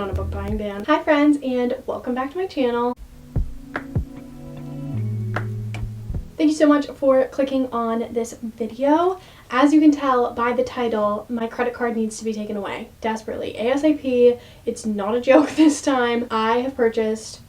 on a book buying ban. Hi friends, and welcome back to my channel. Thank you so much for clicking on this video. As you can tell by the title, my credit card needs to be taken away desperately. ASAP. It's not a joke this time. I have purchased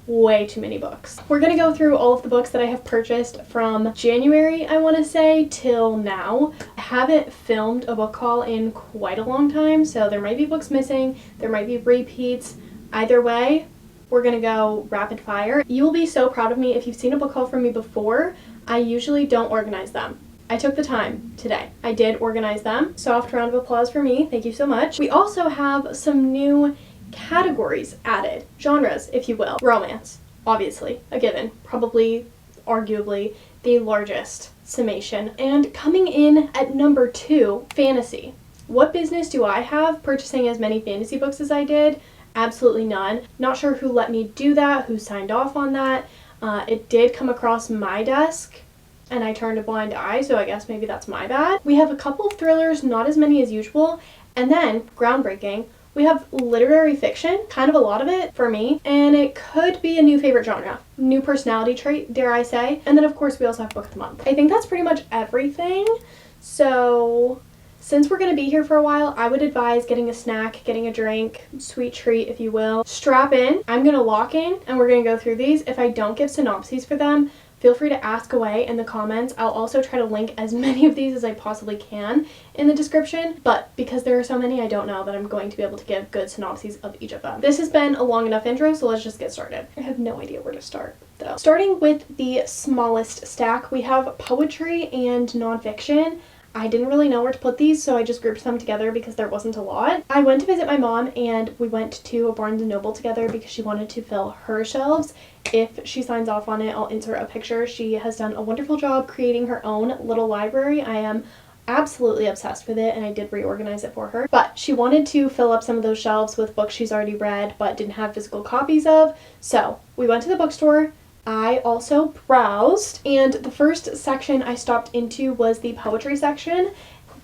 way too many books. We're gonna go through all of the books that I have purchased from January, I want to say, till now. I haven't filmed a book haul in quite a long time, so there might be books missing, there might be repeats. Either way, we're gonna go rapid fire. You will be so proud of me if you've seen a book haul from me before. I usually don't organize them. I took the time today. I did organize them. Soft round of applause for me. Thank you so much. We also have some new categories added. Genres, if you will. Romance, obviously, a given. Probably, arguably, the largest summation. And coming in at number 2, fantasy. What business do I have purchasing as many fantasy books as I did? Absolutely none. Not sure who let me do that, who signed off on that. It did come across my desk and I turned a blind eye, so I guess maybe that's my bad. We have a couple thrillers, not as many as usual, and then, groundbreaking, we have literary fiction, kind of a lot of it for me, and it could be a new favorite genre, new personality trait, dare I say. And then of course we also have book of the month. I think that's pretty much everything. So since we're going to be here for a while, I would advise getting a snack, getting a drink, sweet treat if you will. Strap in. I'm going to lock in and we're going to go through these. If I don't give synopses for them, feel free to ask away in the comments. I'll also try to link as many of these as I possibly can in the description, but because there are so many, I don't know that I'm going to be able to give good synopses of each of them. This has been a long enough intro, so let's just get started. I have no idea where to start, though. Starting with the smallest stack, we have poetry and nonfiction. I didn't really know where to put these, so I just grouped them together because there wasn't a lot. I went to visit my mom and we went to a Barnes & Noble together because she wanted to fill her shelves. If she signs off on it, I'll insert a picture. She has done a wonderful job creating her own little library. I am absolutely obsessed with it and I did reorganize it for her. But she wanted to fill up some of those shelves with books she's already read but didn't have physical copies of. So we went to the bookstore. I also browsed, and the first section I stopped into was the poetry section.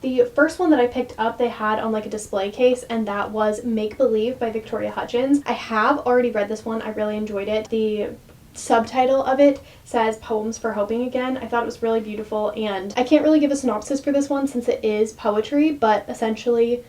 The first one that I picked up they had on like a display case, and that was Make Believe by Victoria Hutchins. I have already read this one. I really enjoyed it. The subtitle of it says Poems for Hoping Again. I thought it was really beautiful, and I can't really give a synopsis for this one since it is poetry, but essentially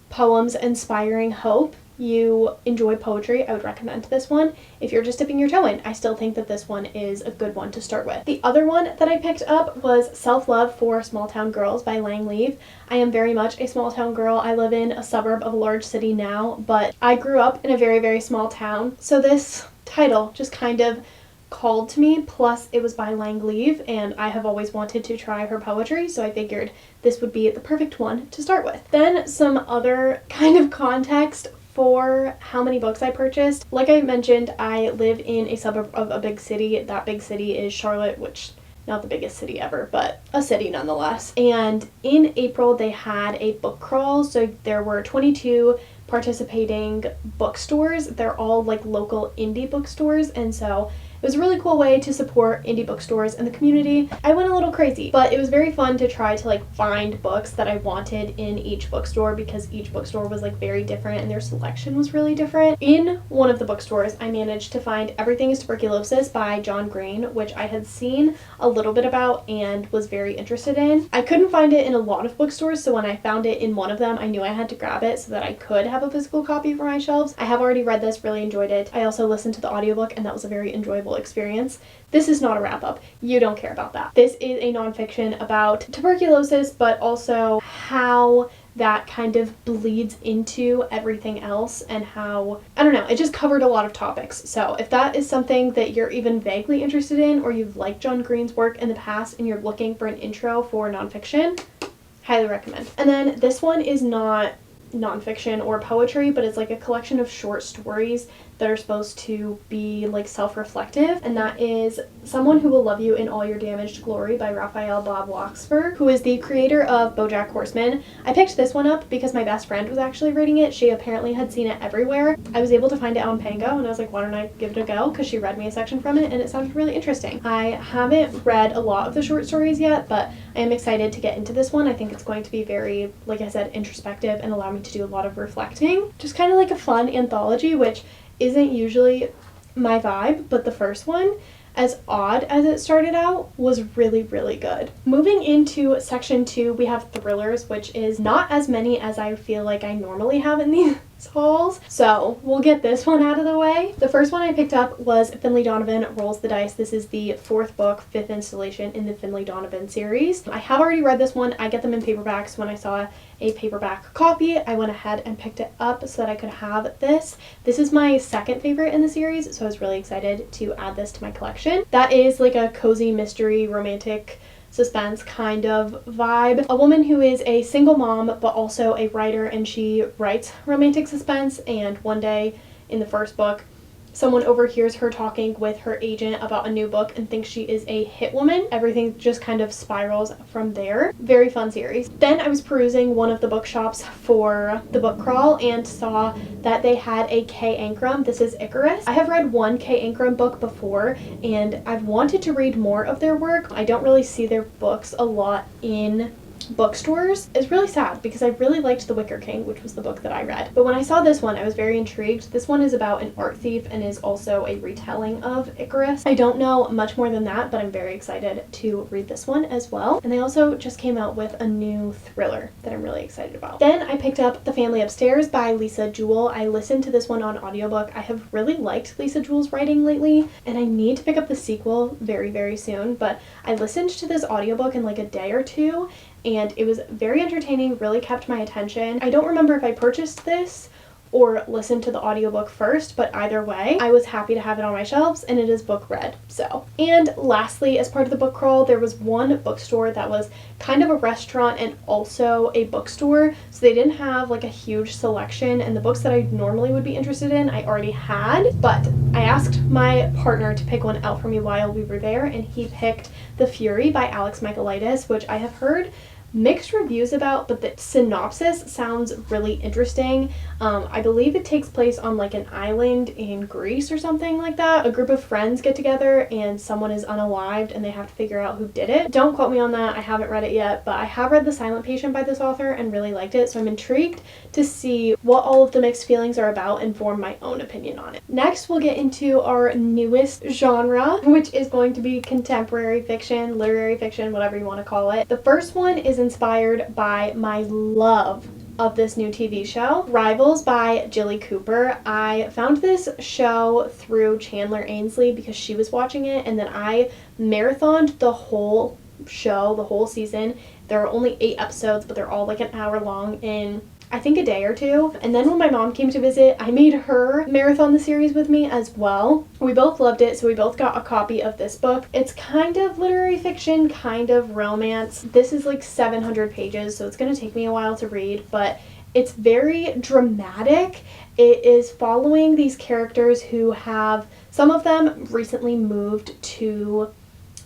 poems inspiring hope. You enjoy poetry, I would recommend this one. If you're just dipping your toe in, I still think that this one is a good one to start with. The other one that I picked up was Self-Love for Small Town Girls by Lang Leave. I am very much a small town girl. I live in a suburb of a large city now, but I grew up in a very, very small town. So this title just kind of called to me, plus it was by Lang Leave and I have always wanted to try her poetry, so I figured this would be the perfect one to start with. Then some other kind of context for how many books I purchased. Like I mentioned, I live in a suburb of a big city. That big city is Charlotte, which not the biggest city ever, but a city nonetheless. And in April they had a book crawl, so there were 22 participating bookstores. They're all like local indie bookstores, and so it was a really cool way to support indie bookstores in the community. I went a little crazy, but it was very fun to try to like find books that I wanted in each bookstore because each bookstore was like very different and their selection was really different. In one of the bookstores, I managed to find Everything is Tuberculosis by John Green, which I had seen a little bit about and was very interested in. I couldn't find it in a lot of bookstores, so when I found it in one of them, I knew I had to grab it so that I could have a physical copy for my shelves. I have already read this, really enjoyed it. I also listened to the audiobook and that was a very enjoyable experience. This is not a wrap-up. You don't care about that. This is a nonfiction about tuberculosis, but also how that kind of bleeds into everything else and how, I don't know, it just covered a lot of topics. So if that is something that you're even vaguely interested in, or you've liked John Green's work in the past and you're looking for an intro for nonfiction, highly recommend. And then this one is not nonfiction or poetry, but it's like a collection of short stories that are supposed to be like self-reflective, and that is Someone Who Will Love You in All Your Damaged Glory by Raphael Bob Waksberg, who is the creator of BoJack Horseman. I picked this one up because my best friend was actually reading it. She apparently had seen it everywhere. I was able to find it on Pango, and I was like, why don't I give it a go, because she read me a section from it and it sounded really interesting. I haven't read a lot of the short stories yet, but I am excited to get into this one. I think it's going to be very, like I said, introspective and allow me to do a lot of reflecting. Just kind of like a fun anthology, which isn't usually my vibe, but the first one, as odd as it started out, was really, really good. Moving into section 2, we have thrillers, which is not as many as I feel like I normally have in these hauls, so we'll get this one out of the way. The first one I picked up was Finley Donovan Rolls the Dice. This is the 4th book, 5th installation in the Finley Donovan series. I have already read this one. I get them in paperbacks. When I saw a paperback copy, I went ahead and picked it up so that I could have this. This is my second favorite in the series, so I was really excited to add this to my collection. That is like a cozy mystery romantic suspense kind of vibe. A woman who is a single mom but also a writer, and she writes romantic suspense, and one day in the first book someone overhears her talking with her agent about a new book and thinks she is a hit woman. Everything just kind of spirals from there. Very fun series. Then I was perusing one of the bookshops for the book crawl and saw that they had a Kay Ancrum. This is Icarus. I have read one Kay Ancrum book before, and I've wanted to read more of their work. I don't really see their books a lot in bookstores. It's really sad because I really liked The Wicker King, which was the book that I read. But when I saw this one, I was very intrigued. This one is about an art thief and is also a retelling of Icarus. I don't know much more than that, but I'm very excited to read this one as well. And they also just came out with a new thriller that I'm really excited about. Then I picked up The Family Upstairs by Lisa Jewell. I listened to this one on audiobook. I have really liked Lisa Jewell's writing lately, and I need to pick up the sequel very, very soon, but I listened to this audiobook in like a day or two, and it was very entertaining, really kept my attention. I don't remember if I purchased this or listened to the audiobook first, but either way, I was happy to have it on my shelves, and it is book read, so. And lastly, as part of the book crawl, there was one bookstore that was kind of a restaurant and also a bookstore, so they didn't have like a huge selection, and the books that I normally would be interested in, I already had, but I asked my partner to pick one out for me while we were there, and he picked The Fury by Alex Michaelides, which I have heard mixed reviews about, but the synopsis sounds really interesting. I believe it takes place on like an island in Greece or something like that. A group of friends get together and someone is unalived and they have to figure out who did it. Don't quote me on that, I haven't read it yet, but I have read The Silent Patient by this author and really liked it, so I'm intrigued to see what all of the mixed feelings are about and form my own opinion on it. Next, we'll get into our newest genre, which is going to be contemporary fiction, literary fiction, whatever you want to call it. The first one is inspired by my love of this new TV show, Rivals by Jilly Cooper. I found this show through Chandler Ainsley because she was watching it, and then I marathoned the whole show, the whole season. There are only 8 episodes, but they're all like an hour long in I think a day or two. And then when my mom came to visit, I made her marathon the series with me as well. We both loved it, so we both got a copy of this book. It's kind of literary fiction, kind of romance. This is like 700 pages, so it's going to take me a while to read, but it's very dramatic. It is following these characters who have, some of them recently moved to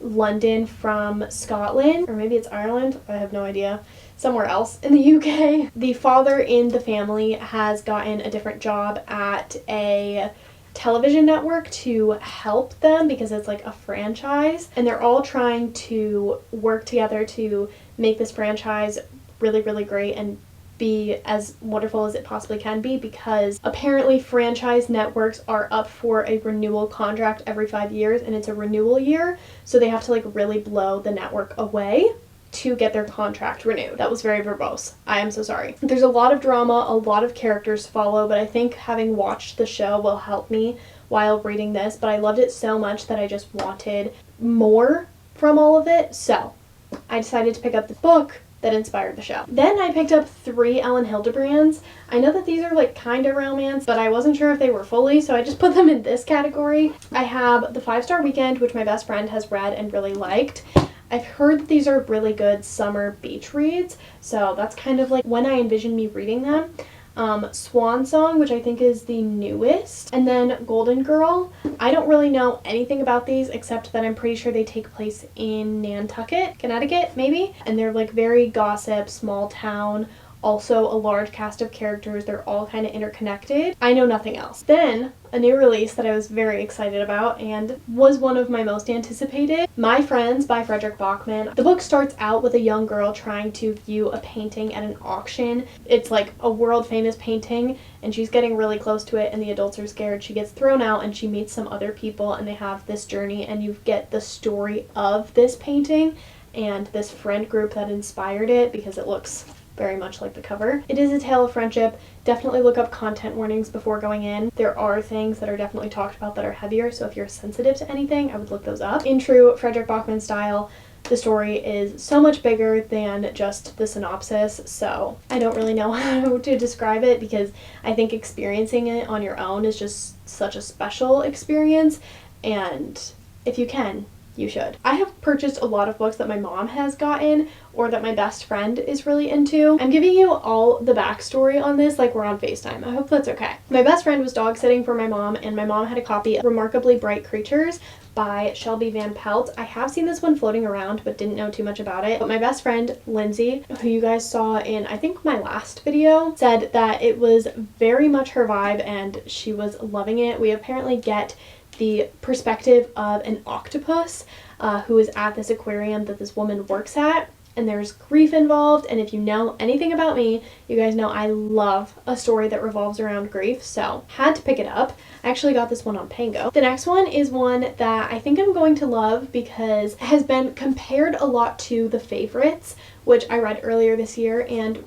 London from Scotland, or maybe it's Ireland, I have no idea. Somewhere else in the UK. The father in the family has gotten a different job at a television network to help them because it's like a franchise, and they're all trying to work together to make this franchise really, really great and be as wonderful as it possibly can be, because apparently franchise networks are up for a renewal contract every 5 years, and it's a renewal year, so they have to like really blow the network away to get their contract renewed. That was very verbose. I am so sorry. There's a lot of drama, a lot of characters to follow, but I think having watched the show will help me while reading this, but I loved it so much that I just wanted more from all of it, so I decided to pick up the book that inspired the show. Then I picked up 3 Ellen Hildebrands. I know that these are like kind of romance, but I wasn't sure if they were fully, so I just put them in this category. I have The 5-Star Weekend, which my best friend has read and really liked. I've heard that these are really good summer beach reads, so that's kind of like when I envision me reading them. Swan Song, which I think is the newest, and then Golden Girl. I don't really know anything about these except that I'm pretty sure they take place in Nantucket, Connecticut, maybe, and they're like very gossip, small town, also a large cast of characters. They're all kind of interconnected. I know nothing else. Then a new release that I was very excited about and was one of my most anticipated, My Friends by Frederick Bachman. The book starts out with a young girl trying to view a painting at an auction. It's like a world famous painting and she's getting really close to it and the adults are scared. She gets thrown out and she meets some other people and they have this journey and you get the story of this painting and this friend group that inspired it because it looks very much like the cover. It is a tale of friendship. Definitely look up content warnings before going in. There are things that are definitely talked about that are heavier, so if you're sensitive to anything, I would look those up. In true Frederick Bachman style, the story is so much bigger than just the synopsis, so I don't really know how to describe it because I think experiencing it on your own is just such a special experience, and if you can, you should. I have purchased a lot of books that my mom has gotten or that my best friend is really into. I'm giving you all the backstory on this like we're on FaceTime. I hope that's okay. My best friend was dog sitting for my mom and my mom had a copy of Remarkably Bright Creatures by Shelby Van Pelt. I have seen this one floating around but didn't know too much about it. But my best friend, Lindsay, who you guys saw in I think my last video, said that it was very much her vibe and she was loving it. We apparently get the perspective of an octopus who is at this aquarium that this woman works at, and there's grief involved, and if you know anything about me, you guys know I love a story that revolves around grief, so had to pick it up. I actually got this one on Pango. The next one is one that I think I'm going to love because it has been compared a lot to The Favorites, which I read earlier this year and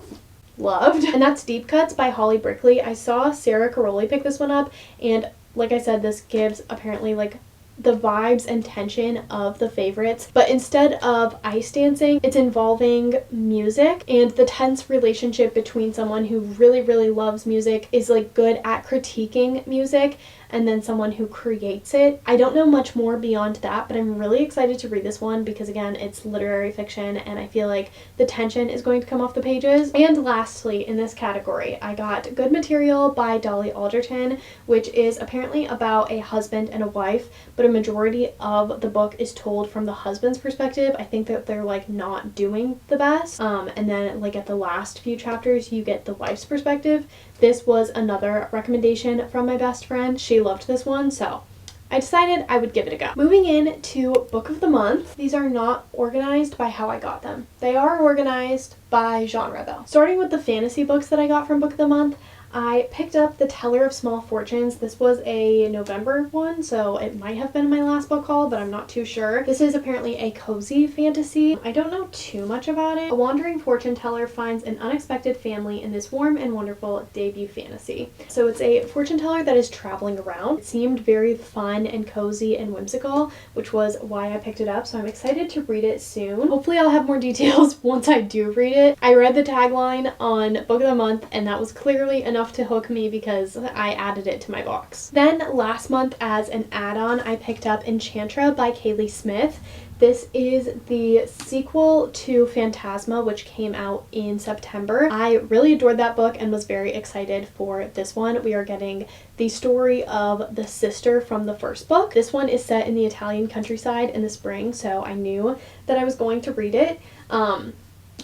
loved, and that's Deep Cuts by Holly Brickley. I saw Sarah Caroli pick this one up, and like I said, this gives apparently like the vibes and tension of The Favorites, but instead of ice dancing, it's involving music and the tense relationship between someone who really, really loves music, is like good at critiquing music, and then someone who creates it. I don't know much more beyond that, but I'm really excited to read this one because again, it's literary fiction and I feel like the tension is going to come off the pages. And lastly, in this category, I got Good Material by Dolly Alderton, which is apparently about a husband and a wife, but a majority of the book is told from the husband's perspective. I think that they're like not doing the best. And then like at the last few chapters, you get the wife's perspective. This was another recommendation from my best friend. She loved this one, so I decided I would give it a go. Moving in to Book of the Month. These are not organized by how I got them. They are organized by genre though. Starting with the fantasy books that I got from Book of the Month, I picked up The Teller of Small Fortunes. This was a November one, so it might have been my last book haul, but I'm not too sure. This is apparently a cozy fantasy. I don't know too much about it. A wandering fortune teller finds an unexpected family in this warm and wonderful debut fantasy. So it's a fortune teller that is traveling around. It seemed very fun and cozy and whimsical, which was why I picked it up, so I'm excited to read it soon. Hopefully I'll have more details once I do read it. I read the tagline on Book of the Month, and that was clearly enough to hook me because I added it to my box. Then last month as an add-on, I picked up Enchantra by Kaylee Smith. This is the sequel to Phantasma, which came out in September. I really adored that book and was very excited for this one. We are getting the story of the sister from the first book. This one is set in the Italian countryside in the spring, so I knew that I was going to read it.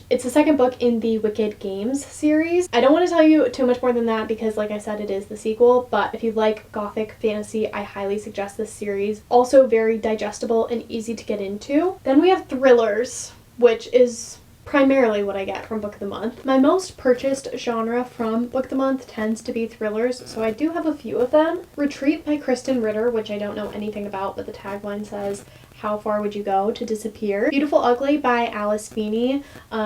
It's the second book in the Wicked Games series. I don't want to tell you too much more than that because like I said, it is the sequel, but if you like gothic fantasy, I highly suggest this series. Also very digestible and easy to get into. Then we have thrillers, which is primarily what I get from Book of the Month. My most purchased genre from Book of the Month tends to be thrillers, so I do have a few of them. Retreat by Kristen Ritter, which I don't know anything about, but the tagline says, "How far would you go to disappear?" Beautiful Ugly by Alice Feeney.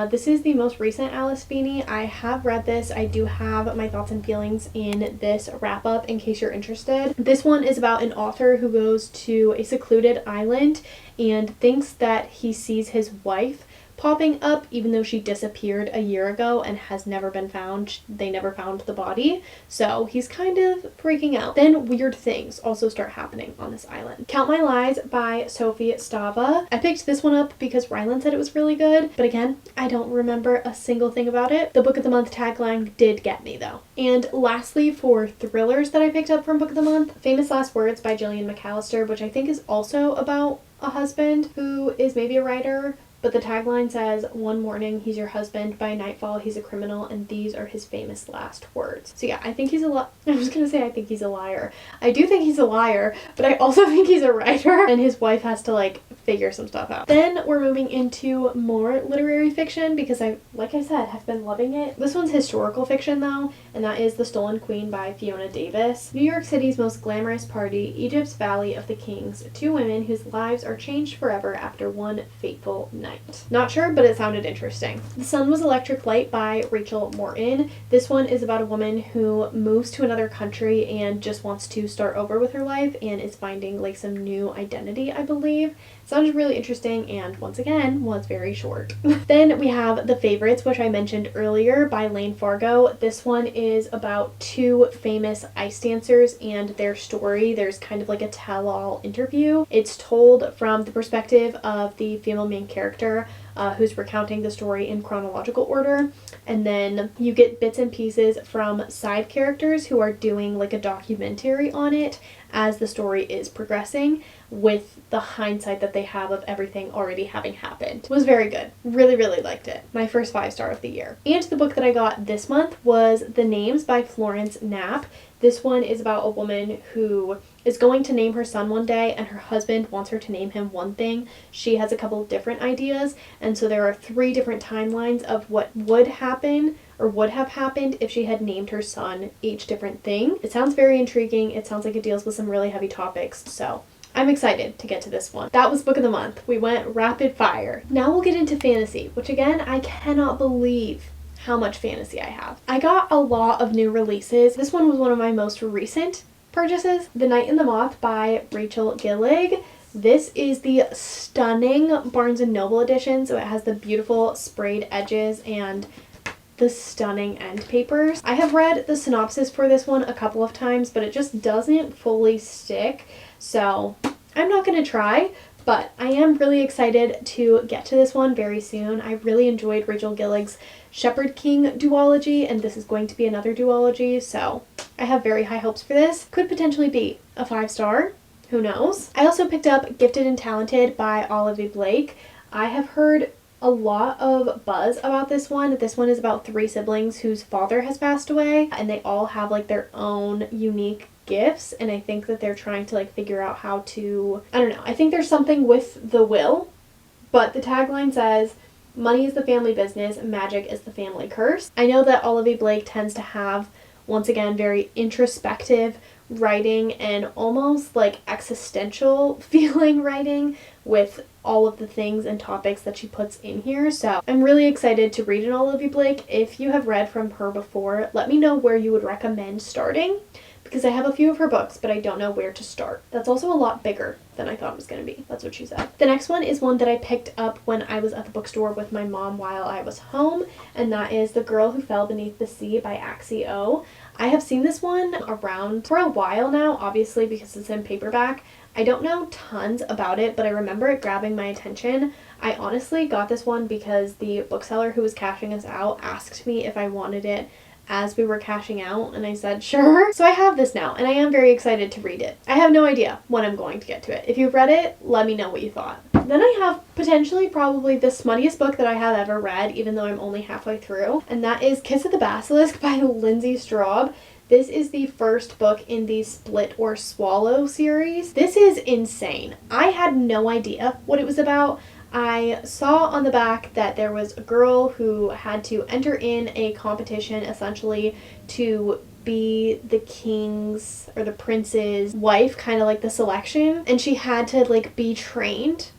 This is the most recent Alice Feeney. I have read this. I do have my thoughts and feelings in this wrap-up in case you're interested. This one is about an author who goes to a secluded island and thinks that he sees his wife, popping up, even though she disappeared a year ago and has never been found. They never found the body, so he's kind of freaking out. Then weird things also start happening on this island. Count My Lies by Sophie Stava. I picked this one up because Rylan said it was really good, but again, I don't remember a single thing about it. The Book of the Month tagline did get me though. And lastly, for thrillers that I picked up from Book of the Month, Famous Last Words by Gillian McAllister, which I think is also about a husband who is maybe a writer, but the tagline says, "One morning he's your husband, by nightfall he's a criminal, and these are his famous last words." So yeah, I think he's I was gonna say I think he's a liar. I do think he's a liar, but I also think he's a writer, and his wife has to like figure some stuff out. Then we're moving into more literary fiction because like I said, have been loving it. This one's historical fiction though, and that is The Stolen Queen by Fiona Davis. New York City's most glamorous party, Egypt's Valley of the Kings, two women whose lives are changed forever after one fateful night. Not sure, but it sounded interesting. The Sun Was Electric Light by Rachel Morton. This one is about a woman who moves to another country and just wants to start over with her life and is finding like some new identity, I believe. Sounded really interesting and once again was very short. Then we have The Favorites, which I mentioned earlier, by Lane Fargo. This one is about two famous ice dancers and their story. There's kind of like a tell-all interview. It's told from the perspective of the female main character, who's recounting the story in chronological order, and then you get bits and pieces from side characters who are doing like a documentary on it as the story is progressing, with the hindsight that they have of everything already having happened. It was very good. Really, really liked it. My first 5-star of the year. And the book that I got this month was The Names by Florence Knapp. This one is about a woman who is going to name her son one day, and her husband wants her to name him one thing. She has a couple of different ideas, and so there are 3 different timelines of what would happen or would have happened if she had named her son each different thing. It sounds very intriguing. It sounds like it deals with some really heavy topics, so I'm excited to get to this one. That was Book of the Month. We went rapid fire. Now we'll get into fantasy, which again, I cannot believe how much fantasy I have. I got a lot of new releases. This one was one of my most recent purchases. The Night and the Moth by Rachel Gillig. This is the stunning Barnes & Noble edition, so it has the beautiful sprayed edges and the stunning end papers. I have read the synopsis for this one a couple of times, but it just doesn't fully stick, so I'm not going to try, but I am really excited to get to this one very soon. I really enjoyed Rachel Gillig's Shepherd King duology, and this is going to be another duology, so I have very high hopes for this. Could potentially be a 5-star. Who knows? I also picked up Gifted and Talented by Olivia Blake. I have heard a lot of buzz about this one. This one is about 3 siblings whose father has passed away, and they all have like their own unique gifts, and I think that they're trying to like figure out how to, I don't know, I think there's something with the will, but the tagline says, "Money is the family business, magic is the family curse." I know that Olivia Blake tends to have, once again, very introspective writing and almost like existential feeling writing with all of the things and topics that she puts in here. So I'm really excited to read an Olivia Blake. If you have read from her before, let me know where you would recommend starting, because I have a few of her books, but I don't know where to start. That's also a lot bigger than I thought it was going to be. That's what she said. The next one is one that I picked up when I was at the bookstore with my mom while I was home, and that is The Girl Who Fell Beneath the Sea by Axio. I have seen this one around for a while now, obviously because it's in paperback. I don't know tons about it, but I remember it grabbing my attention. I honestly got this one because the bookseller who was cashing us out asked me if I wanted it as we were cashing out, and I said sure. So I have this now, and I am very excited to read it. I have no idea when I'm going to get to it. If you've read it, let me know what you thought. Then I have potentially probably the smuttiest book that I have ever read, even though I'm only halfway through, and that is Kiss of the Basilisk by Lindsay Straub. This is the first book in the Split or Swallow series. This is insane. I had no idea what it was about. I saw on the back that there was a girl who had to enter in a competition essentially to be the king's or the prince's wife, kind of like the selection, and she had to like be trained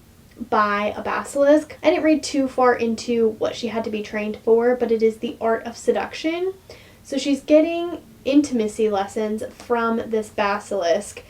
by a basilisk. I didn't read too far into what she had to be trained for, but it is the art of seduction. So she's getting intimacy lessons from this basilisk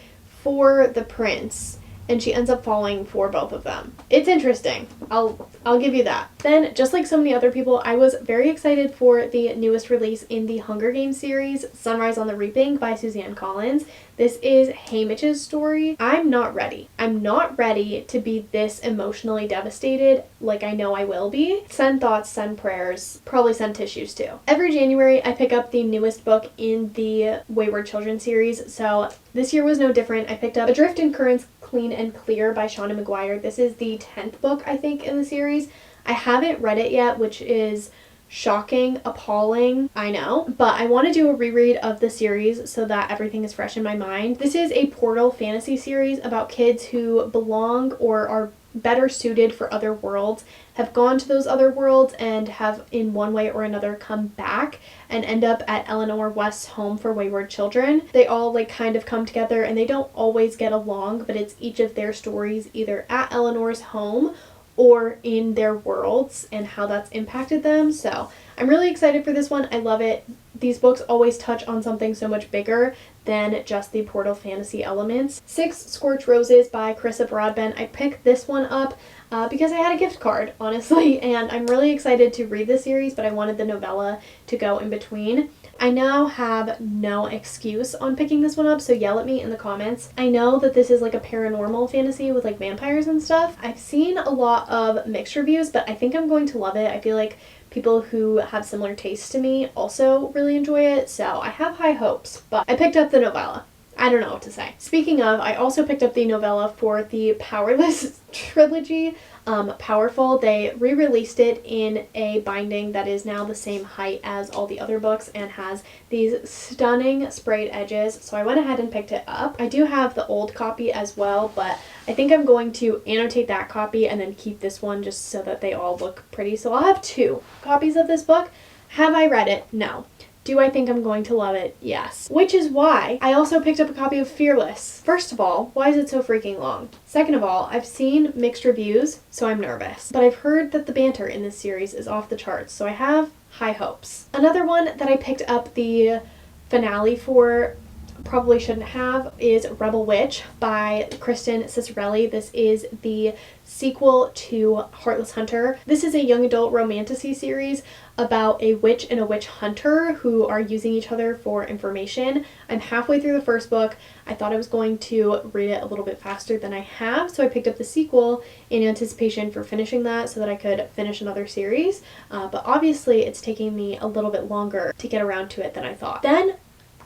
for the prince. and she ends up falling for both of them. It's interesting. I'll give you that. Then, just like so many other people, I was very excited for the newest release in the Hunger Games series, Sunrise on the Reaping by Suzanne Collins. This is Haymitch's story. I'm not ready. I'm not ready to be this emotionally devastated like I know I will be. Send thoughts, send prayers, probably send tissues too. Every January, I pick up the newest book in the Wayward Children series, so this year was no different. I picked up Adrift in Currents Clean and Clear by Shauna McGuire. This is the 10th book, I think, in the series. I haven't read it yet, which is shocking, appalling, I know, but I want to do a reread of the series so that everything is fresh in my mind. This is a portal fantasy series about kids who belong or are better suited for other worlds, have gone to those other worlds, and have in one way or another come back and end up at Eleanor West's home for wayward children. They all like kind of come together and they don't always get along, but it's each of their stories either at Eleanor's home or in their worlds and how that's impacted them. So I'm really excited for this one. I love it. These books always touch on something so much bigger than just the portal fantasy elements. 6 Scorched Roses by Carissa Broadbent. I picked this one up because I had a gift card, honestly, and I'm really excited to read this series, but I wanted the novella to go in between. I now have no excuse on picking this one up, so yell at me in the comments. I know that this is like a paranormal fantasy with like vampires and stuff. I've seen a lot of mixed reviews, but I think I'm going to love it. I feel like people who have similar tastes to me also really enjoy it, so I have high hopes, but I picked up the novella. I don't know what to say. Speaking of, I also picked up the novella for the Powerless trilogy, Powerful. They re-released it in a binding that is now the same height as all the other books and has these stunning sprayed edges, so I went ahead and picked it up. I do have the old copy as well, but I think I'm going to annotate that copy and then keep this one just so that they all look pretty. So I'll have 2 copies of this book. Have I read it? No. Do I think I'm going to love it? Yes. Which is why I also picked up a copy of Fearless. First of all, why is it so freaking long? Second of all, I've seen mixed reviews, so I'm nervous. But I've heard that the banter in this series is off the charts, so I have high hopes. Another one that I picked up the finale for, probably shouldn't have, is Rebel Witch by Kristen Cicerelli. This is the sequel to Heartless Hunter. This is a young adult romantasy series about a witch and a witch hunter who are using each other for information. I'm halfway through the first book. I thought I was going to read it a little bit faster than I have, so I picked up the sequel in anticipation for finishing that so that I could finish another series, but obviously it's taking me a little bit longer to get around to it than I thought. Then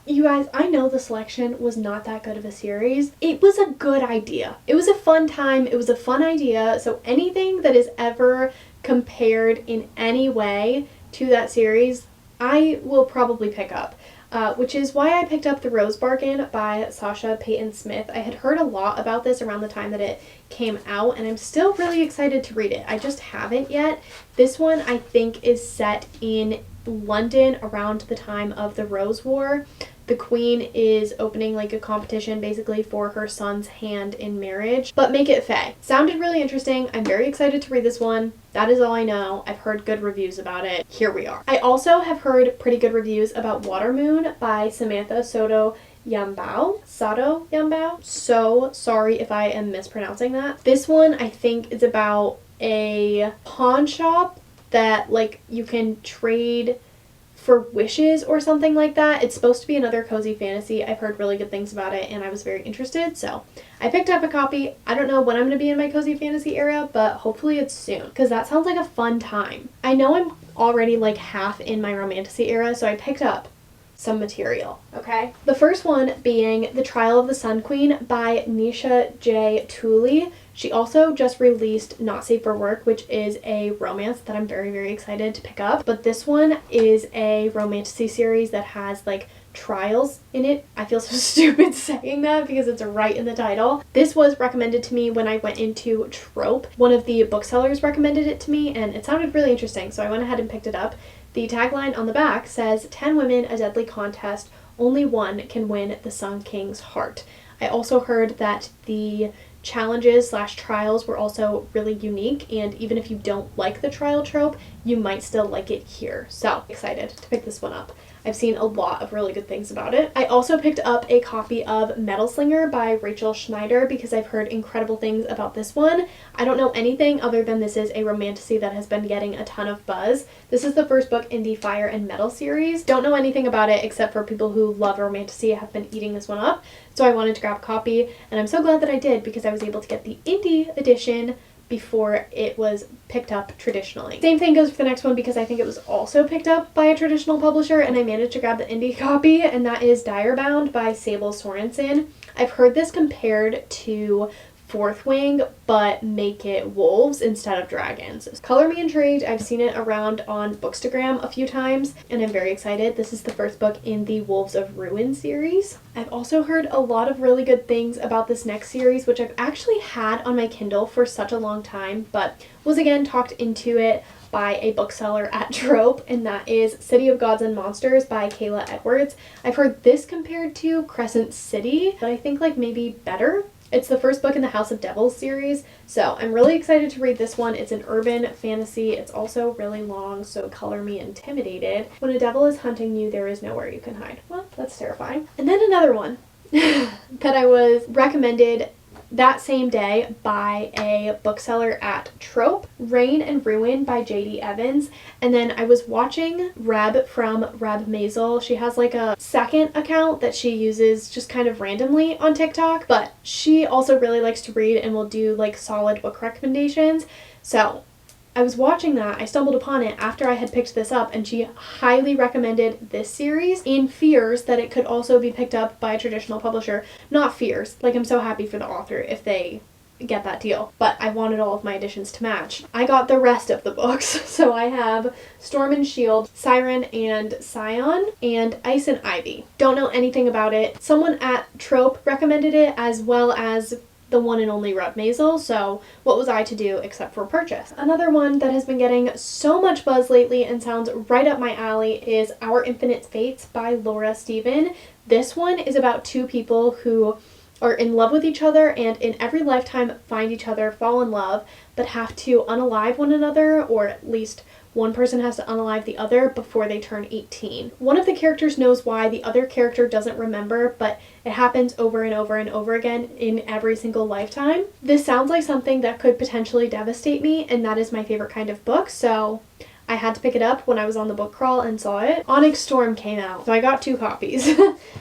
you guys, I know the selection was not that good of a series. It was a good idea. It was a fun time. It was a fun idea. So anything that is ever compared in any way to that series, I will probably pick up. Which is why I picked up The Rose Bargain by Sasha Payton Smith. I had heard a lot about this around the time that it came out, and I'm still really excited to read it. I just haven't yet. This one, I think, is set in London around the time of the Rose War. The queen is opening like a competition basically for her son's hand in marriage, but make it fae. Sounded really interesting. I'm very excited to read this one. That is all I know. I've heard good reviews about it. Here we are. I also have heard pretty good reviews about Watermoon by Samantha Soto Yambao. So sorry if I am mispronouncing that. This one I think is about a pawn shop that like you can trade for wishes or something like that. It's supposed to be another cozy fantasy. I've heard really good things about it and I was very interested, so I picked up a copy. I don't know when I'm going to be in my cozy fantasy era, but hopefully it's soon because that sounds like a fun time. I know I'm already like half in my romantasy era, so I picked up some material, okay? The first one being The Trial of the Sun Queen by Nisha J. Tooley. She also just released Not Safe for Work, which is a romance that I'm very, very excited to pick up. But this one is a romantasy series that has like trials in it. I feel so stupid saying that because it's right in the title. This was recommended to me when I went into Trope. One of the booksellers recommended it to me and it sounded really interesting, so I went ahead and picked it up. The tagline on the back says, 10 women, a deadly contest, only one can win the Sun King's heart. I also heard that the challenges / trials were also really unique, and even if you don't like the trial trope, you might still like it here. So excited to pick this one up. I've seen a lot of really good things about it. I also picked up a copy of Metal Slinger by Rachel Schneider because I've heard incredible things about this one. I don't know anything other than this is a romantasy that has been getting a ton of buzz. This is the first book in the Fire and Metal series. Don't know anything about it except for people who love romantasy have been eating this one up. So I wanted to grab a copy, and I'm so glad that I did because I was able to get the indie edition before it was picked up traditionally. Same thing goes for the next one because I think it was also picked up by a traditional publisher, and I managed to grab the indie copy, and that is Direbound by Sable Sorensen. I've heard this compared to Fourth Wing, but make it wolves instead of dragons. Color me intrigued. I've seen it around on Bookstagram a few times, and I'm very excited. This is the first book in the Wolves of Ruin series. I've also heard a lot of really good things about this next series, which I've actually had on my Kindle for such a long time, but was again talked into it by a bookseller at Trope, and that is City of Gods and Monsters by Kayla Edwards. I've heard this compared to Crescent City, but I think like maybe better. It's the first book in the House of Devils series, so I'm really excited to read this one. It's an urban fantasy. It's also really long, so color me intimidated. When a devil is hunting you, there is nowhere you can hide. Well, that's terrifying. And then another one that I was recommended that same day by a bookseller at Trope, Rain and Ruin by J.D. Evans. And then I was watching Reb from Reb Maisel. She has like a second account that she uses just kind of randomly on TikTok, but she also really likes to read and will do like solid book recommendations. So I was watching that, I stumbled upon it after I had picked this up, and she highly recommended this series in fears that it could also be picked up by a traditional publisher. Not fears, like I'm so happy for the author if they get that deal, but I wanted all of my editions to match. I got the rest of the books, so I have Storm and Shield, Siren and Scion, and Ice and Ivy. Don't know anything about it. Someone at Trope recommended it, as well as the one and only Reb Maisel, so what was I to do except for purchase? Another one that has been getting so much buzz lately and sounds right up my alley is Our Infinite Fates by Laura Steven. This one is about two people who are in love with each other and in every lifetime find each other, fall in love, but have to unalive one another, or at least one person has to unalive the other before they turn 18. One of the characters knows why, the other character doesn't remember, but it happens over and over and over again in every single lifetime. This sounds like something that could potentially devastate me, and that is my favorite kind of book, so I had to pick it up when I was on the book crawl and saw it. Onyx Storm came out, so I got 2 copies.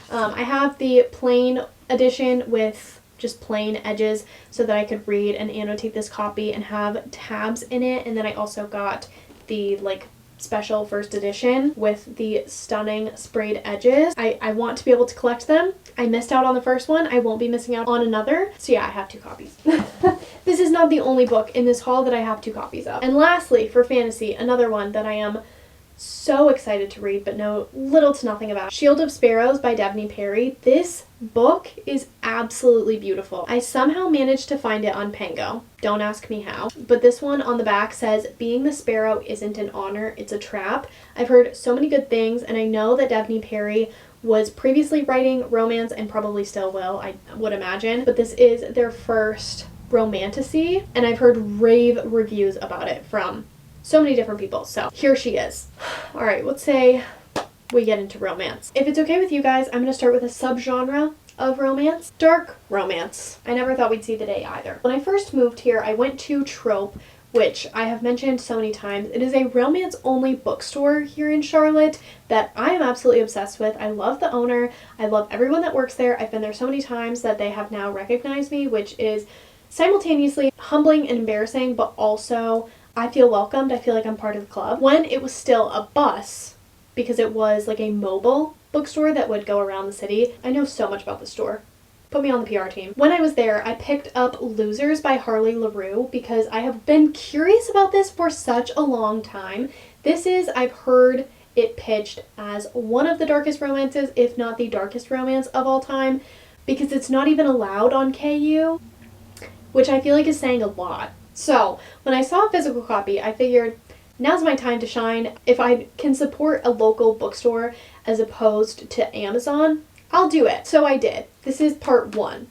I have the plain edition with just plain edges so that I could read and annotate this copy and have tabs in it, and then I also got the like special first edition with the stunning sprayed edges. I want to be able to collect them. I missed out on the first one. I won't be missing out on another. So yeah, I have 2 copies. This is not the only book in this haul that I have 2 copies of. And lastly, for fantasy, another one that I am so excited to read but know little to nothing about. Shield of Sparrows by Devney Perry. This book is absolutely beautiful. I somehow managed to find it on Pango. Don't ask me how. But this one on the back says, being the sparrow isn't an honor, it's a trap. I've heard so many good things, and I know that Devney Perry was previously writing romance and probably still will, I would imagine. But this is their first romantasy, and I've heard rave reviews about it from so many different people. So here she is. All right, let's say we get into romance. If it's okay with you guys, I'm going to start with a subgenre of romance. Dark romance. I never thought we'd see the day either. When I first moved here, I went to Trope, which I have mentioned so many times. It is a romance-only bookstore here in Charlotte that I am absolutely obsessed with. I love the owner. I love everyone that works there. I've been there so many times that they have now recognized me, which is simultaneously humbling and embarrassing, but also I feel welcomed. I feel like I'm part of the club. When it was still a bus, because it was like a mobile bookstore that would go around the city. I know so much about the store. Put me on the PR team. When I was there, I picked up Losers by Harley LaRue because I have been curious about this for such a long time. This is, I've heard it pitched as one of the darkest romances, if not the darkest romance of all time, because it's not even allowed on KU, which I feel like is saying a lot. So when I saw a physical copy, I figured now's my time to shine. If I can support a local bookstore as opposed to Amazon, I'll do it. So I did. This is part 1.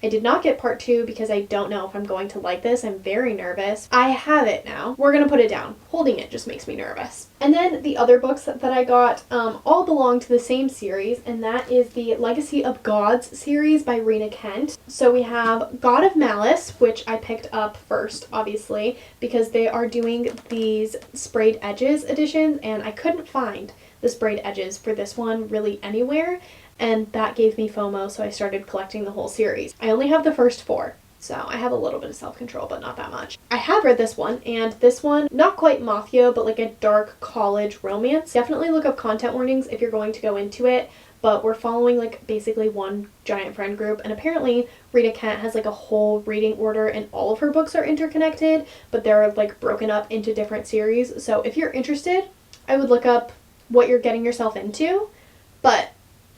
I did not get part 2 because I don't know if I'm going to like this. I'm very nervous. I have it now. We're gonna put it down. Holding it just makes me nervous. And then the other books that I got all belong to the same series, and that is the Legacy of Gods series by Rena Kent. So we have God of Malice, which I picked up first, obviously, because they are doing these sprayed edges editions, and I couldn't find the sprayed edges for this one really anywhere, and that gave me FOMO, so I started collecting the whole series. I only have the first 4. So I have a little bit of self-control, but not that much. I have read this one, and this one, not quite mafia, but like a dark college romance. Definitely look up content warnings if you're going to go into it, but we're following like basically one giant friend group, and apparently Rita Kent has like a whole reading order and all of her books are interconnected, but they're like broken up into different series. So if you're interested, I would look up what you're getting yourself into, but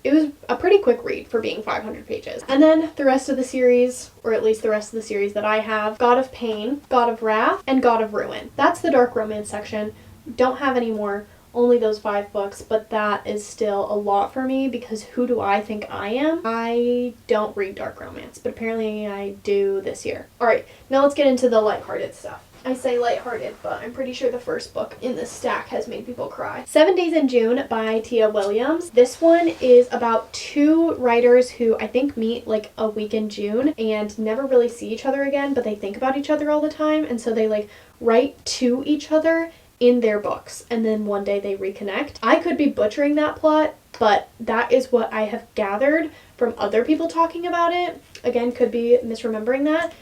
it was a pretty quick read for being 500 pages. And then the rest of the series, or at least the rest of the series that I have, God of Pain, God of Wrath, and God of Ruin. That's the dark romance section. Don't have any more, only those 5 books, but that is still a lot for me because who do I think I am? I don't read dark romance, but apparently I do this year. Alright, now let's get into the lighthearted stuff. I say lighthearted, but I'm pretty sure the first book in this stack has made people cry. 7 Days in June by Tia Williams. This one is about 2 writers who I think meet like a week in June and never really see each other again, but they think about each other all the time, and so they like write to each other in their books, and then one day they reconnect. I could be butchering that plot, but that is what I have gathered from other people talking about it. Again, could be misremembering that.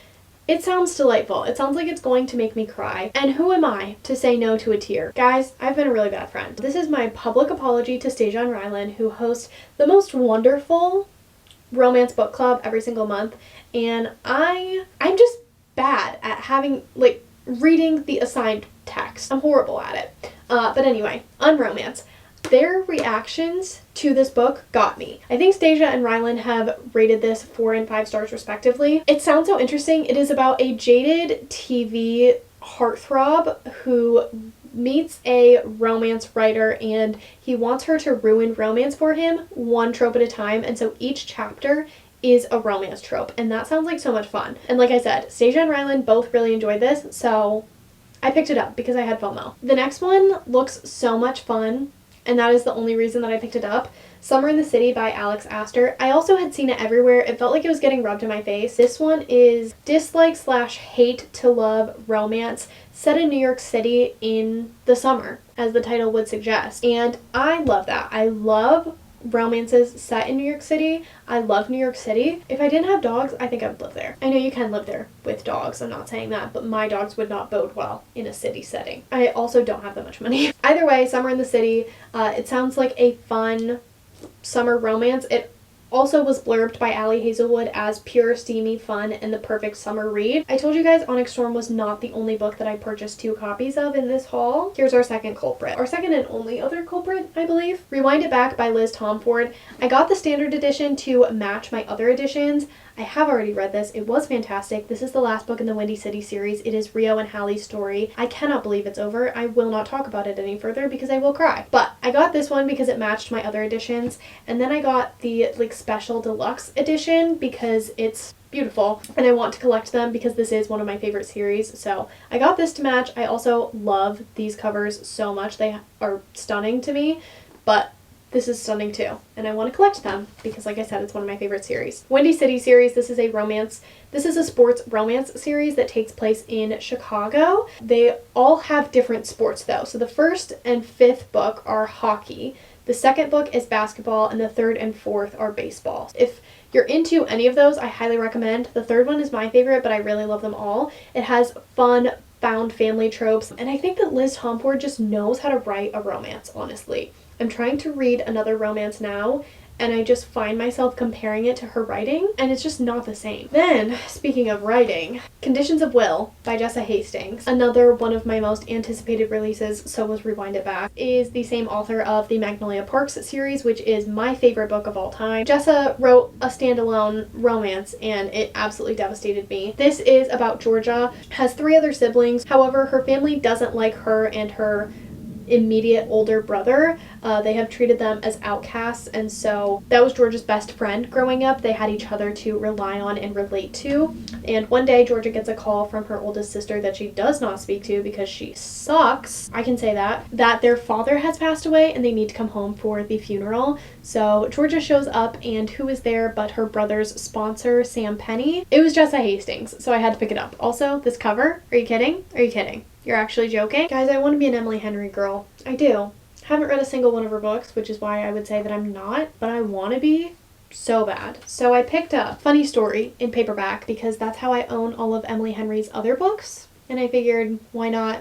It sounds delightful. It sounds like it's going to make me cry. And who am I to say no to a tear? Guys, I've been a really bad friend. This is my public apology to Stasia and Rylan, who host the most wonderful romance book club every single month. And I'm just bad at having, like, reading the assigned text. I'm horrible at it. But anyway, unromance. Their reactions to this book got me. I think Stasia and Rylan have rated this 4 and 5 stars respectively. It sounds so interesting. It is about a jaded TV heartthrob who meets a romance writer and he wants her to ruin romance for him one trope at a time, and so each chapter is a romance trope, and that sounds like so much fun. And like I said, Stasia and Rylan both really enjoyed this, so I picked it up because I had FOMO. The next one looks so much fun, and that is the only reason that I picked it up. Summer in the City by Alex Astor. I also had seen it everywhere. It felt like it was getting rubbed in my face. This one is dislike/hate to love romance set in New York City in the summer, as the title would suggest. And I love that. I love romances set in New York City. I love New York City. If I didn't have dogs, I think I would live there. I know you can live there with dogs, I'm not saying that, but my dogs would not bode well in a city setting. I also don't have that much money. Either way, Summer in the City, it sounds like a fun summer romance. It also was blurbed by Allie Hazelwood as pure, steamy fun and the perfect summer read. I told you guys Onyx Storm was not the only book that I purchased 2 copies of in this haul. Here's our second culprit. Our second and only other culprit, I believe. Rewind It Back by Liz Tomford. I got the standard edition to match my other editions. I have already read this. It was fantastic. This is the last book in the Windy City series. It is Rio and Hallie's story. I cannot believe it's over. I will not talk about it any further because I will cry. But I got this one because it matched my other editions, and then I got the like special deluxe edition because it's beautiful and I want to collect them because this is one of my favorite series. So I got this to match. I also love these covers so much. They are stunning to me, but this is stunning too, and I want to collect them because, like I said, it's one of my favorite series. Windy City series, this is a romance. This is a sports romance series that takes place in Chicago. They all have different sports though. So the first and 5th book are hockey. The second book is basketball, and the 3rd and 4th are baseball. If you're into any of those, I highly recommend. The 3rd one is my favorite, but I really love them all. It has fun, found family tropes, and I think that Liz Tomford just knows how to write a romance, honestly. I'm trying to read another romance now, and I just find myself comparing it to her writing, and it's just not the same. Then, speaking of writing, Conditions of Will by Jessa Hastings, another one of my most anticipated releases, so was Rewind It Back, is the same author of the Magnolia Parks series, which is my favorite book of all time. Jessa wrote a standalone romance, and it absolutely devastated me. This is about Georgia, has 3 other siblings, however, her family doesn't like her and her immediate older brother. They have treated them as outcasts, and so that was Georgia's best friend growing up. They had each other to rely on and relate to. And one day Georgia gets a call from her oldest sister that she does not speak to because she sucks, I can say that their father has passed away and they need to come home for the funeral. So Georgia shows up, and who is there but her brother's sponsor, Sam Penny. It was Jessa Hastings, so I had to pick it up. Also, this cover, are you kidding? Are you kidding? You're actually joking? Guys, I want to be an Emily Henry girl. I do. Haven't read a single one of her books, which is why I would say that I'm not, but I want to be so bad. So I picked up Funny Story in paperback because that's how I own all of Emily Henry's other books, and I figured why not,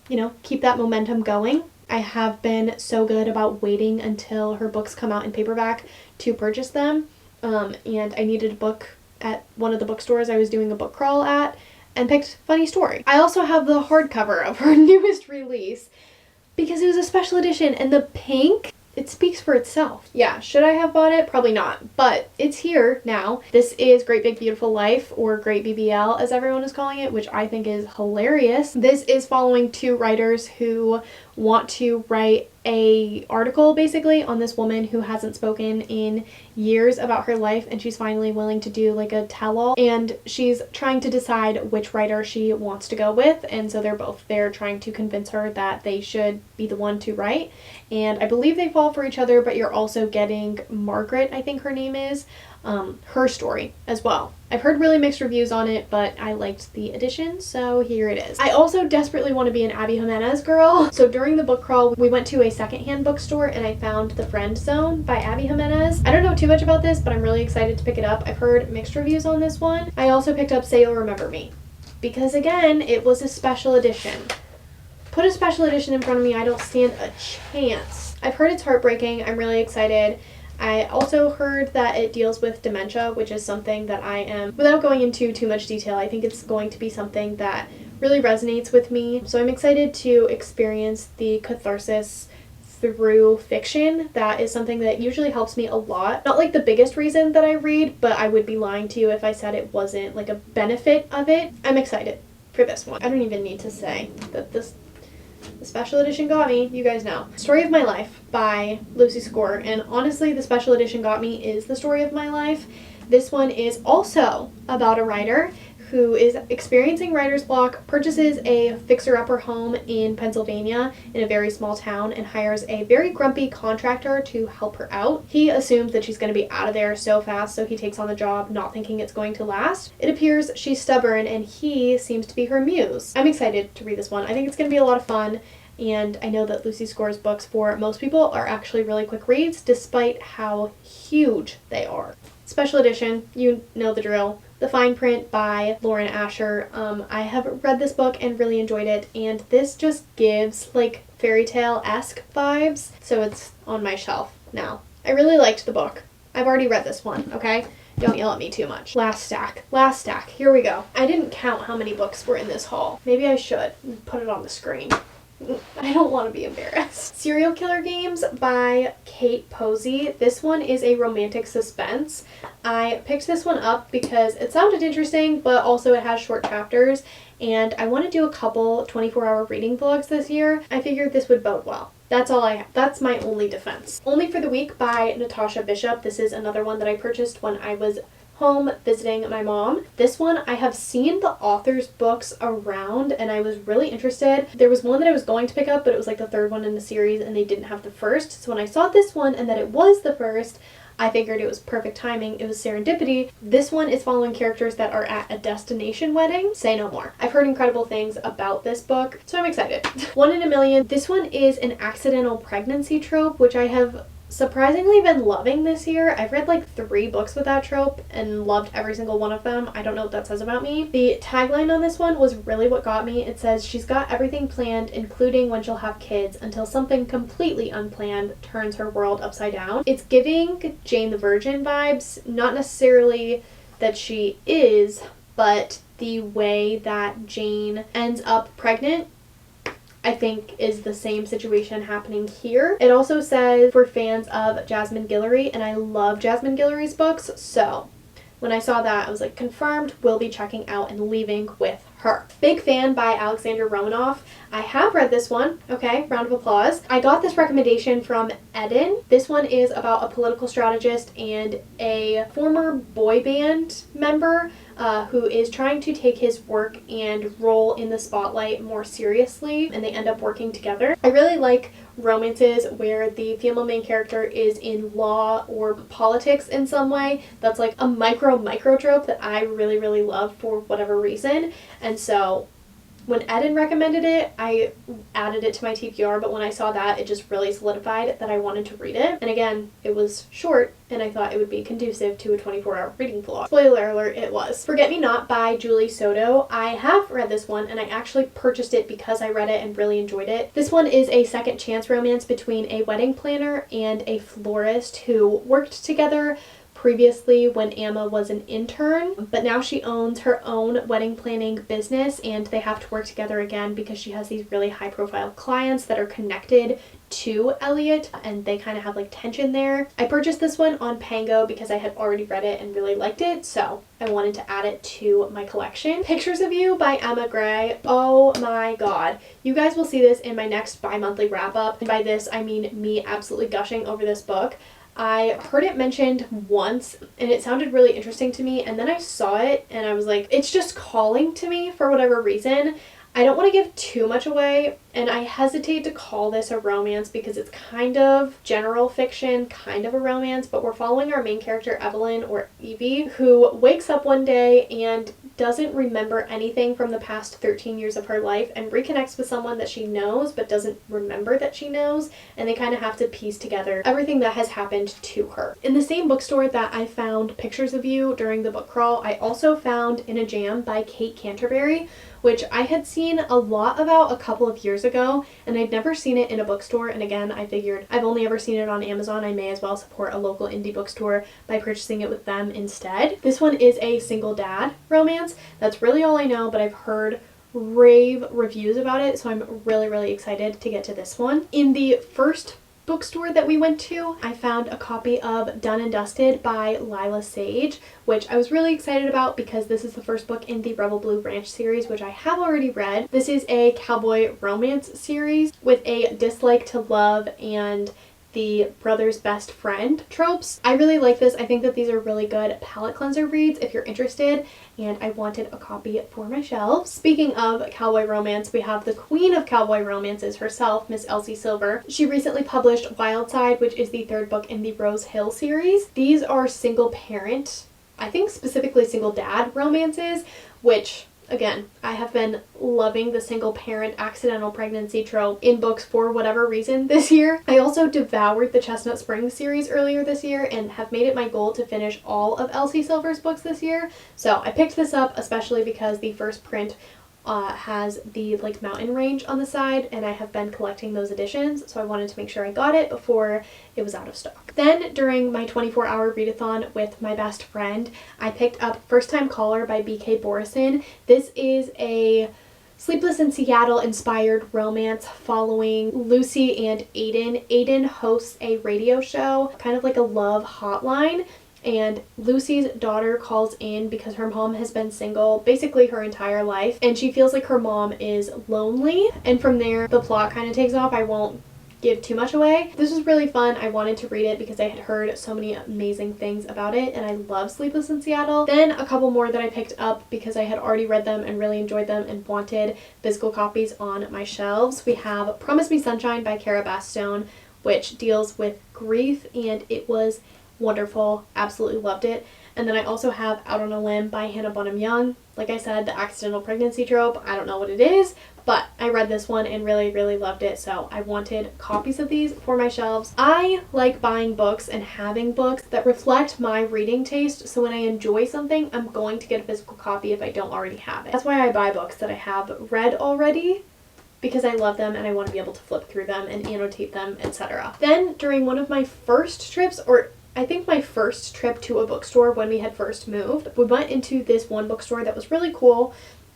you know, keep that momentum going. I have been so good about waiting until her books come out in paperback to purchase them, and I needed a book at one of the bookstores I was doing a book crawl at, and picked Funny Story. I also have the hardcover of her newest release because it was a special edition, and the pink, it speaks for itself. Yeah, should I have bought it? Probably not, but it's here now. This is Great Big Beautiful Life, or Great BBL as everyone is calling it, which I think is hilarious. This is following two writers who want to write a article basically on this woman who hasn't spoken in years about her life, and she's finally willing to do like a tell-all, and she's trying to decide which writer she wants to go with, and so they're both there trying to convince her that they should be the one to write. And I believe they fall for each other, but you're also getting Margaret, I think her name is, her story as well. I've heard really mixed reviews on it, but I liked the edition, so here it is. I also desperately want to be an Abby Jimenez girl. So during the book crawl, we went to a secondhand bookstore and I found The Friend Zone by Abby Jimenez. I don't know too much about this, but I'm really excited to pick it up. I've heard mixed reviews on this one. I also picked up Say You'll Remember Me because, again, it was a special edition. Put a special edition in front of me, I don't stand a chance. I've heard it's heartbreaking. I'm really excited. I also heard that it deals with dementia, which is something that I am, without going into too much detail, I think it's going to be something that really resonates with me. So I'm excited to experience the catharsis through fiction. That is something that usually helps me a lot. Not like the biggest reason that I read, but I would be lying to you if I said it wasn't like a benefit of it. I'm excited for this one. I don't even need to say that the special edition got me, you guys know. Story of My Life by Lucy Score, and honestly the special edition got me is the story of my life. This one is also about a writer who is experiencing writer's block, purchases a fixer-upper home in Pennsylvania in a very small town, and hires a very grumpy contractor to help her out. He assumes that she's going to be out of there so fast, so he takes on the job not thinking it's going to last. It appears she's stubborn, and he seems to be her muse. I'm excited to read this one. I think it's going to be a lot of fun, and I know that Lucy Score's books for most people are actually really quick reads, despite how huge they are. Special edition, you know the drill. The Fine Print by Lauren Asher. I have read this book and really enjoyed it, and this just gives like fairy tale-esque vibes, so it's on my shelf now. I really liked the book. I've already read this one, okay? Don't yell at me too much. Last stack, here we go. I didn't count how many books were in this haul. Maybe I should put it on the screen. I don't want to be embarrassed. Serial Killer Games by Kate Posey. This one is a romantic suspense. I picked this one up because it sounded interesting, but also it has short chapters, and I want to do a couple 24-hour reading vlogs this year. I figured this would bode well. That's all I have. That's my only defense. Only for the Week by Natasha Bishop. This is another one that I purchased when I was home visiting my mom. This one, I have seen the author's books around and I was really interested. There was one that I was going to pick up, but it was like the third one in the series and they didn't have the first. So when I saw this one and that it was the first, I figured it was perfect timing. It was serendipity. This one is following characters that are at a destination wedding. Say no more. I've heard incredible things about this book, so I'm excited. One in a Million. This one is an accidental pregnancy trope, which I have surprisingly been loving this year. I've read like 3 books with that trope and loved every single one of them. I don't know what that says about me. The tagline on this one was really what got me. It says, "She's got everything planned, including when she'll have kids, until something completely unplanned turns her world upside down." It's giving Jane the Virgin vibes, not necessarily that she is, but the way that Jane ends up pregnant, I think, is the same situation happening here. It also says for fans of Jasmine Guillory, and I love Jasmine Guillory's books, so when I saw that, I was like, confirmed, will be checking out and leaving with her. Big Fan by Alexander Romanoff. I have read this one. Okay, round of applause. I got this recommendation from Eden. This one is about a political strategist and a former boy band member who is trying to take his work and role in the spotlight more seriously, and they end up working together. I really like romances where the female main character is in law or politics in some way. That's like a micro trope that I really love for whatever reason. And so when Eden recommended it, I added it to my TBR, but when I saw that, it just really solidified that I wanted to read it. And again, it was short, and I thought it would be conducive to a 24-hour reading vlog. Spoiler alert, it was. Forget Me Not by Julie Soto. I have read this one, and I actually purchased it because I read it and really enjoyed it. This one is a second chance romance between a wedding planner and a florist who worked together previously when Emma was an intern, but now she owns her own wedding planning business, and they have to work together again because she has these really high profile clients that are connected to Elliot, and they kind of have like tension there. I purchased this one on Pango because I had already read it and really liked it, so I wanted to add it to my collection. Pictures of You by Emma Gray. Oh my god. You guys will see this in my next bi-monthly wrap up. And by this, I mean me absolutely gushing over this book. I heard it mentioned once and it sounded really interesting to me, and then I saw it and I was like, it's just calling to me for whatever reason. I don't want to give too much away, and I hesitate to call this a romance because it's kind of general fiction, kind of a romance, but we're following our main character, Evelyn, or Evie, who wakes up one day and doesn't remember anything from the past 13 years of her life and reconnects with someone that she knows but doesn't remember that she knows, and they kind of have to piece together everything that has happened to her. In the same bookstore that I found Pictures of You during the book crawl, I also found In a Jam by Kate Canterbury, which I had seen a lot about a couple of years ago, and I'd never seen it in a bookstore, and again, I figured I've only ever seen it on Amazon, I may as well support a local indie bookstore by purchasing it with them instead. This one is a single dad romance. That's really all I know, but I've heard rave reviews about it, so I'm really excited to get to this one. In the first bookstore that we went to, I found a copy of Done and Dusted by Lila Sage, which I was really excited about because this is the first book in the Rebel Blue Branch series, which I have already read. This is a cowboy romance series with a dislike to love and the brother's best friend tropes. I really like this. I think that these are really good palette cleanser reads if you're interested, and I wanted a copy for my shelves. Speaking of cowboy romance, we have the queen of cowboy romances herself, Miss Elsie Silver. She recently published Wild Side, which is the third book in the Rose Hill series. These are single parent, I think specifically single dad romances, which again, I have been loving the single parent accidental pregnancy trope in books for whatever reason this year. I also devoured the Chestnut Springs series earlier this year and have made it my goal to finish all of Elsie Silver's books this year. So I picked this up especially because the first print has the like mountain range on the side, and I have been collecting those editions, so I wanted to make sure I got it before it was out of stock. Then during my 24-hour readathon with my best friend, I picked up First Time Caller by B.K. Borison. This is a Sleepless in Seattle inspired romance following Lucy and Aiden. Aiden hosts a radio show, kind of like a love hotline, and Lucy's daughter calls in because her mom has been single basically her entire life, and she feels like her mom is lonely, and from there the plot kind of takes off. I won't give too much away. This was really fun. I wanted to read it because I had heard so many amazing things about it, and I love Sleepless in Seattle. Then a couple more that I picked up because I had already read them and really enjoyed them and wanted physical copies on my shelves. We have Promise Me Sunshine by Cara Bastone, which deals with grief, and it was wonderful. Absolutely loved it. And then I also have Out on a Limb by Hannah Bonham Young. Like I said, the accidental pregnancy trope, I don't know what it is, but I read this one and really loved it, so I wanted copies of these for my shelves. I like buying books and having books that reflect my reading taste, so when I enjoy something, I'm going to get a physical copy if I don't already have it. That's why I buy books that I have read already, because I love them and I want to be able to flip through them and annotate them, etc. Then during one of my first trips, or I think my first trip to a bookstore when we had first moved, we went into this one bookstore that was really cool.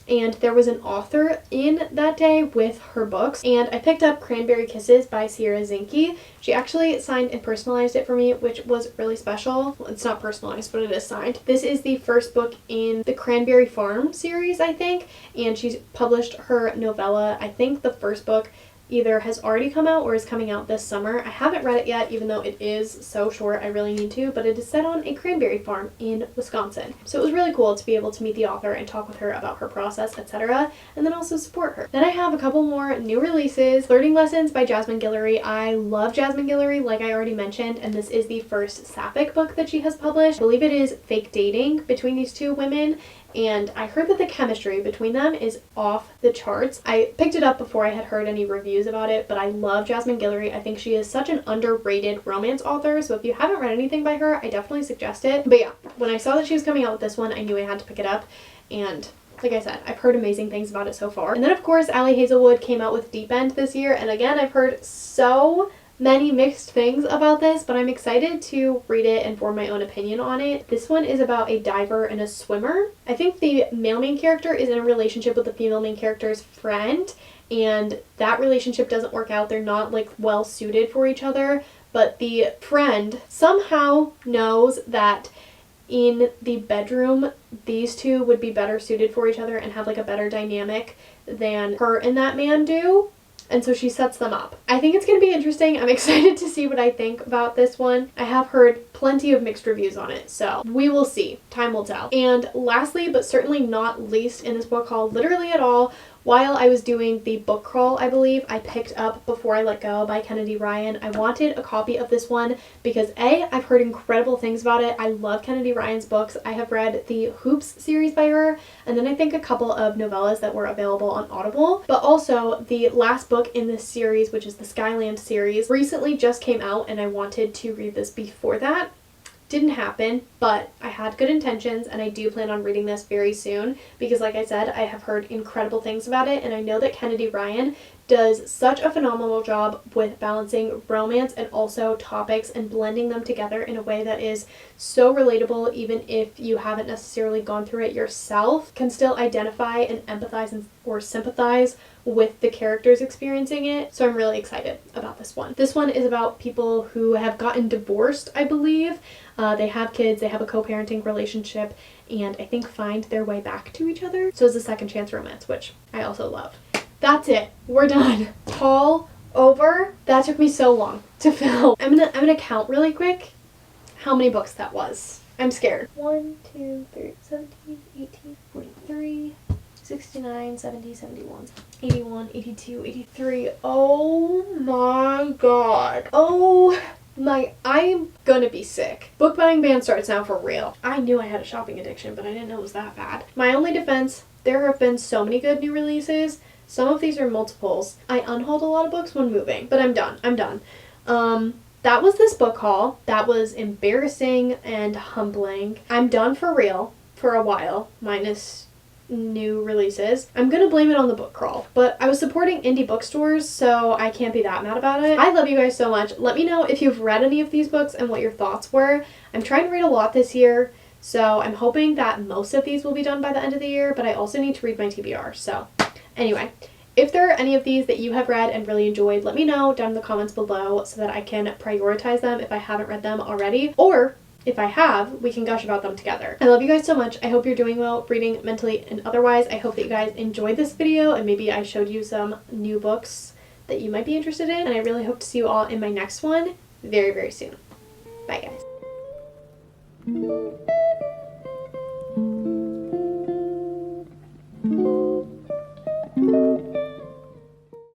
and there was an author in that day with her books, and I picked up Cranberry Kisses by Sierra Zinke. She actually signed and personalized it for me, which was really special. Well, it's not personalized, but it is signed. This is the first book in the Cranberry Farm series, I think, and she's published her novella. I think the first book either has already come out or is coming out this summer. I haven't read it yet, even though it is so short, I really need to, but it is set on a cranberry farm in Wisconsin. So it was really cool to be able to meet the author and talk with her about her process, etc., and then also support her. Then I have a couple more new releases. Flirting Lessons by Jasmine Guillory. I love Jasmine Guillory, like I already mentioned, and this is the first sapphic book that she has published. I believe it is fake dating between these two women, and I heard that the chemistry between them is off the charts. I picked it up before I had heard any reviews about it, but I love Jasmine Guillory. I think she is such an underrated romance author, so if you haven't read anything by her, I definitely suggest it. But yeah, when I saw that she was coming out with this one, I knew I had to pick it up, and like I said, I've heard amazing things about it so far. And then of course, Allie Hazelwood came out with Deep End this year, and again, I've heard so many mixed things about this, but I'm excited to read it and form my own opinion on it. This one is about a diver and a swimmer. I think the male main character is in a relationship with the female main character's friend, and that relationship doesn't work out. They're not like well suited for each other, but the friend somehow knows that in the bedroom these two would be better suited for each other and have like a better dynamic than her and that man do. And so she sets them up. I think it's going to be interesting. I'm excited to see what I think about this one. I have heard plenty of mixed reviews on it, so we will see. Time will tell. And lastly, but certainly not least in this book haul, literally at all, while I was doing the book crawl, I believe, I picked up Before I Let Go by Kennedy Ryan. I wanted a copy of this one because A, I've heard incredible things about it. I love Kennedy Ryan's books. I have read the Hoops series by her, and then I think a couple of novellas that were available on Audible. But also, the last book in this series, which is the Skyland series, recently just came out, and I wanted to read this before that. Didn't happen, but I had good intentions, and I do plan on reading this very soon because, like I said, I have heard incredible things about it, and I know that Kennedy Ryan does such a phenomenal job with balancing romance and also topics and blending them together in a way that is so relatable. Even if you haven't necessarily gone through it yourself, can still identify and empathize or sympathize with the characters experiencing it. So I'm really excited about this one. This one is about people who have gotten divorced, I believe. They have kids, they have a co-parenting relationship, and I think find their way back to each other. So it's a second chance romance, which I also love. That's it. We're done. Haul over. That took me so long to film. I'm gonna count really quick how many books that was. I'm scared. 1, 2, 3, 17, 18, 43, 69, 70, 71, 81, 82, 83. Oh my god. Oh my, I'm gonna be sick. Book buying ban starts now for real. I knew I had a shopping addiction, but I didn't know it was that bad. My only defense, there have been so many good new releases. Some of these are multiples. I unhauled a lot of books when moving, but I'm done. I'm done. That was this book haul. That was embarrassing and humbling. I'm done for real for a while, minus new releases. I'm gonna blame it on the book crawl, but I was supporting indie bookstores, so I can't be that mad about it. I love you guys so much. Let me know if you've read any of these books and what your thoughts were. I'm trying to read a lot this year, so I'm hoping that most of these will be done by the end of the year, but I also need to read my TBR, so anyway, if there are any of these that you have read and really enjoyed, let me know down in the comments below so that I can prioritize them if I haven't read them already, or if I have, we can gush about them together. I love you guys so much. I hope you're doing well, reading, mentally, and otherwise. I hope that you guys enjoyed this video and maybe I showed you some new books that you might be interested in, and I really hope to see you all in my next one very, very soon. Bye, guys.